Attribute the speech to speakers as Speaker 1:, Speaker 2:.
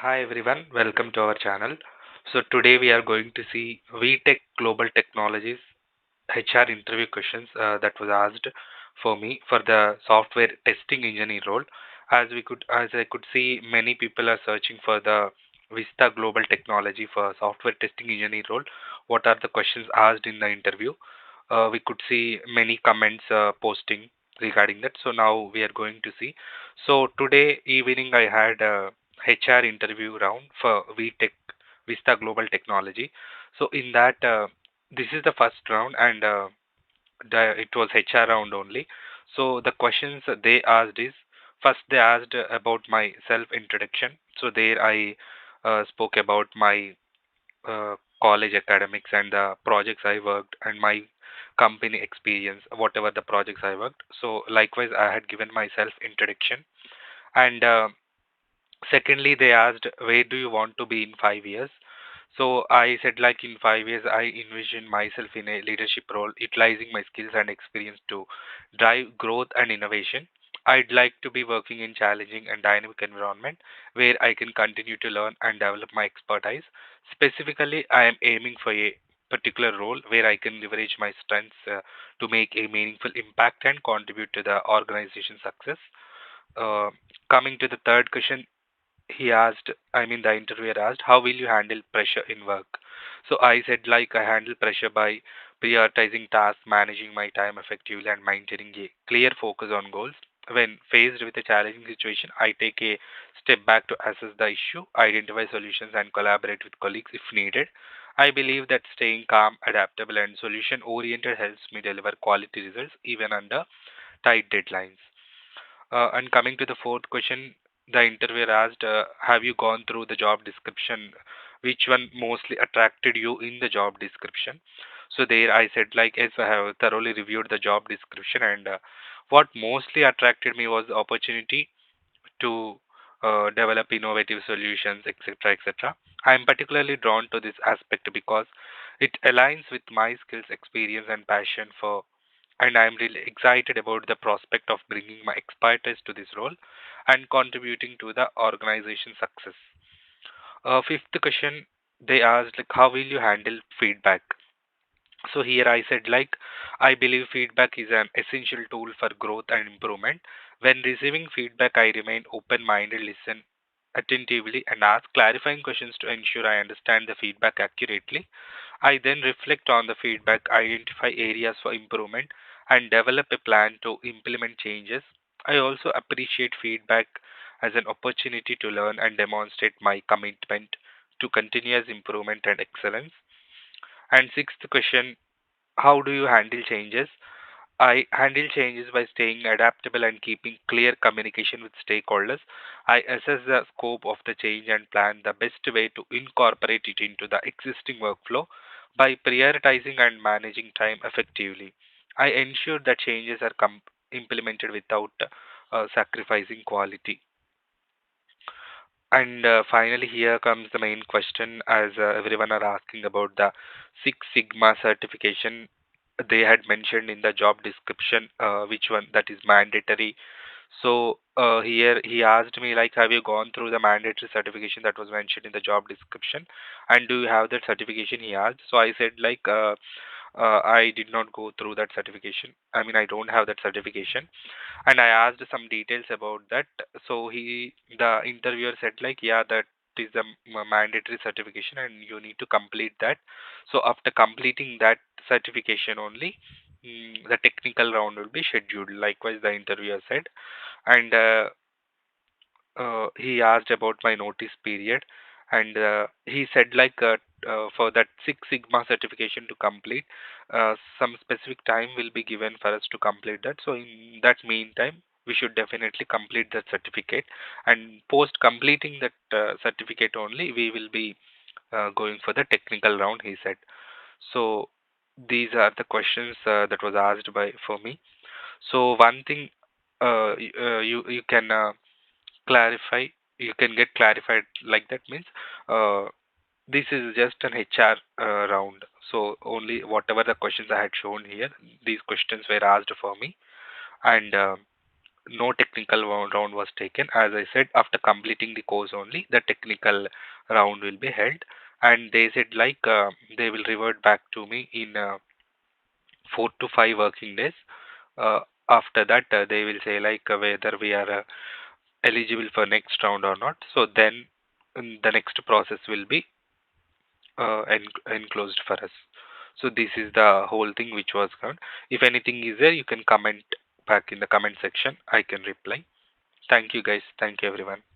Speaker 1: Hi everyone, welcome to our channel. So today we are going to see VTech Global Technologies HR interview questions that was asked for me for the software testing engineer role. As I could see, many people are searching for the Vista Global Technology for software testing engineer role. What are the questions asked in the interview? We could see many comments posting regarding that. So now we are going to see. So today evening I had a HR interview round for VTech Vista Global Technology. So in that this is the first round and it was HR round only. So the questions they asked is first they asked about my self introduction. So there I spoke about my college academics and the projects I worked and my company experience, whatever the projects I worked. So likewise, I had given myself introduction, and secondly, they asked, where do you want to be in 5 years? So I said, like in 5 years, I envision myself in a leadership role, utilizing my skills and experience to drive growth and innovation. I'd like to be working in challenging and dynamic environment where I can continue to learn and develop my expertise. Specifically, I am aiming for a particular role where I can leverage my strengths to make a meaningful impact and contribute to the organization's success. Uh, Coming to the third question, he asked, I mean, the interviewer asked, how will you handle pressure in work? So I said, like, I handle pressure by prioritizing tasks, managing my time effectively, and maintaining a clear focus on goals. When faced with a challenging situation, I take a step back to assess the issue, identify solutions, and collaborate with colleagues if needed. I believe that staying calm, adaptable, and solution oriented helps me deliver quality results even under tight deadlines. And coming to the fourth question, the interviewer asked, have you gone through the job description? Which one mostly attracted you in the job description? So there I said, like, yes, I have thoroughly reviewed the job description, and what mostly attracted me was the opportunity to develop innovative solutions, etc., etc. I am particularly drawn to this aspect because it aligns with my skills, experience, and passion for, and I am really excited about the prospect of bringing my expertise to this role and contributing to the organization's success. Fifth question, they asked, like, how will you handle feedback? So here I said, like, I believe feedback is an essential tool for growth and improvement. When receiving feedback, I remain open-minded, listen attentively, and ask clarifying questions to ensure I understand the feedback accurately. I then reflect on the feedback, identify areas for improvement, and develop a plan to implement changes. I also appreciate feedback as an opportunity to learn and demonstrate my commitment to continuous improvement and excellence. And sixth question, how do you handle changes? I handle changes by staying adaptable and keeping clear communication with stakeholders. I assess the scope of the change and plan the best way to incorporate it into the existing workflow. By prioritizing and managing time effectively, I ensure that changes are implemented without sacrificing quality. And finally, here comes the main question, as everyone are asking about the Six Sigma certification. They had mentioned in the job description which one that is mandatory. So here he asked me, like, have you gone through the mandatory certification that was mentioned in the job description, and do you have that certification? He asked. So I said, like, I did not go through that certification. I mean, I don't have that certification, and I asked some details about that. So the interviewer said, like, yeah, that is a mandatory certification and you need to complete that. So after completing that certification only, the technical round will be scheduled. Likewise, the interviewer said, and he asked about my notice period, and he said, like, for that Six Sigma certification to complete, some specific time will be given for us to complete that. So in that meantime, we should definitely complete that certificate, and post completing that certificate only, we will be going for the technical round, he said. So these are the questions that was asked by for me. So one thing, you can clarify, you can get clarified, like that means uh, this is just an HR round. So only whatever the questions I had shown here, these questions were asked for me, and no technical round was taken. As I said, after completing the course only, the technical round will be held. And they said like they will revert back to me in 4 to 5 working days. Uh, After that, they will say like whether we are eligible for next round or not. So then the next process will be enclosed for us. So this is the whole thing which was covered. If anything is there, you can comment back in the comment section. I can reply. Thank you guys. Thank you everyone.